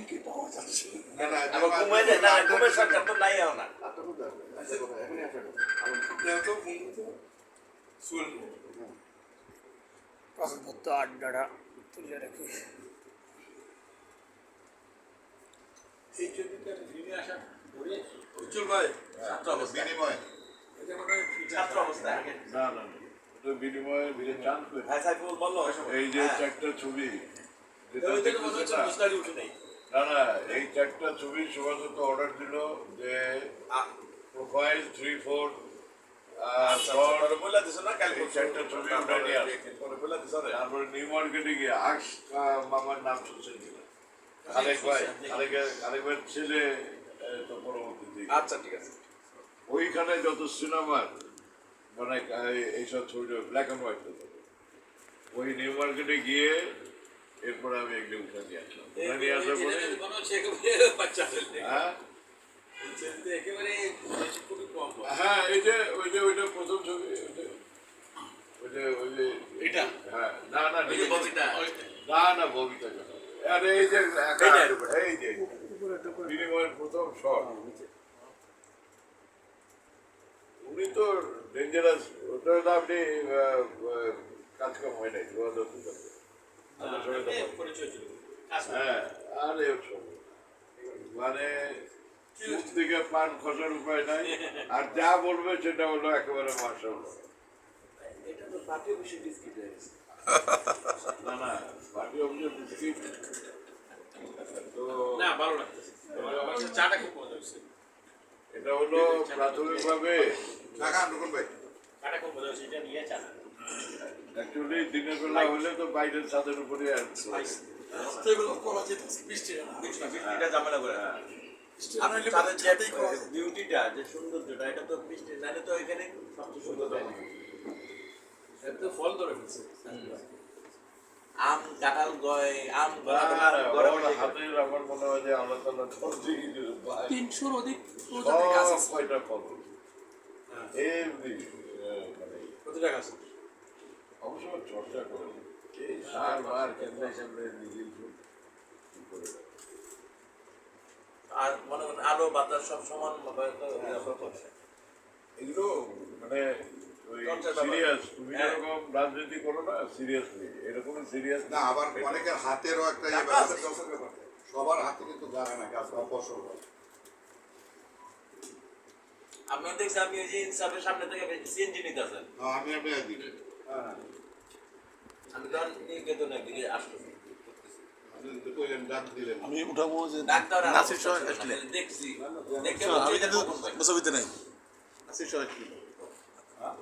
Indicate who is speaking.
Speaker 1: কি পাওয়া যাচ্ছে
Speaker 2: না না
Speaker 3: আবার ঘুমাই যায় না, ঘুমের সরকার তো নাই না।
Speaker 1: পার্বত্য আড্ডাটা তুলে রাখি। এই জমিটার ফিরে আসা
Speaker 2: উজ্জ্বল ভাই বিনিময়
Speaker 3: ছাত্র অবস্থা আগে
Speaker 2: না না এটা বিনিময়ে বিলে চান করে
Speaker 3: হ্যাঁ সাইফুল বললো
Speaker 2: এই যে চারটা ছবি যেটা দেখতেছেন না,
Speaker 3: উঠে নেই।
Speaker 2: না না এই চারটা ছবি সুভাষিত অর্ডার দিল যে প্রোফাইল 3-4
Speaker 3: বলে দিছো না কালকে
Speaker 2: এই চারটা ছবি উঠাই নিয়ে আসে।
Speaker 3: বলে দিছো রে।
Speaker 2: তারপরে নিউ মার্কেটে গিয়ে আক্স মামার নাম শুনছেন কিনা আরেক ভাই আরেকবার ছেলে তো পরবর্তীতে
Speaker 3: আচ্ছা ঠিক আছে।
Speaker 2: ওইখানে যত সিনেমার মানে এইসব ছবি ব্ল্যাক অ্যান্ড হোয়াইট ওই নিউ মার্কেটে গিয়ে এরপরে আমি এগুলো উঠে নিয়ে আসলাম উঠে নিয়ে আসার পরে হ্যাঁ হ্যাঁ এই যে ওইটা প্রথম ছবি ওই যে
Speaker 3: এটা
Speaker 2: হ্যাঁ না না
Speaker 3: এই যে ববিতা
Speaker 2: না না ববিতা কথা আরে এই যে এই যে বিনিময়ের প্রথম শট উনি তো ডেঞ্জারাস ওটা তো আপনি কাজকাম হয় নাই হ্যাঁ আরে মানে চুপ থেকে পান খসার উপায় নাই আর যা বলবে সেটা হলো একেবারে মার্শাল
Speaker 3: এটা তো পার্টি অফিসে বিস্কিট হয়ে গেছে।
Speaker 2: না না পার্টি অফিসের বিস্কিট তো
Speaker 3: না ভালো লাগতেছে চাটা খুব মজা হচ্ছে।
Speaker 2: এটা হলো প্রাথমিকভাবে
Speaker 3: চাটা খুব মজা হচ্ছে এটা নিয়ে চা
Speaker 2: অ্যাকচুয়ালি দিনের বেলা হলে তো বাইরের ছাদের উপরে
Speaker 3: বৃষ্টিটা ঝামেলা করে তাদের যে বিউটিটা যে সৌন্দর্যটা এটা তো বৃষ্টি নাহলে তো এখানে সবচেয়ে সুন্দর এটা তো ফল ধরে ফেলছে আম কাঁঠাল গয় আম
Speaker 2: হাতের আমার মনে হয় যে আল্লাহ তাআলা
Speaker 1: 300-র অধিক
Speaker 2: কয়টা ফল এমনি
Speaker 3: প্রতিটা গাছ
Speaker 2: অবশ্য চর্চা করে এই সার বার কেন্দ্র হিসাবে নিজের
Speaker 3: আর মনে করেন আলো বাতাস সব সমান
Speaker 2: এগুলো মানে সিরিয়াস তুমি যেরকম রাজনীতি করো না সিরিয়াসলি এরকম সিরিয়াস
Speaker 4: না আবার অনেকের হাতেরও একটা সবার হাতে কিন্তু জানে না গাছ বা ফসল
Speaker 3: আপনার দেখছি আপনি ওই যে ইনসাফের সামনে থেকে সিএনজি নিতেছেন
Speaker 4: আমি আপনি একদিকে
Speaker 3: আমি তখন নিকেতন একদিকে আসতেছি
Speaker 4: ডাক দিলেন
Speaker 1: আমি উঠাবো যে
Speaker 3: ডাক্তার
Speaker 1: নাসির সাহেব আসলে
Speaker 3: দেখছি দেখে
Speaker 1: আমি কিন্তু বসবিতে নাই নাসির সাহেব
Speaker 4: হ্যাঁ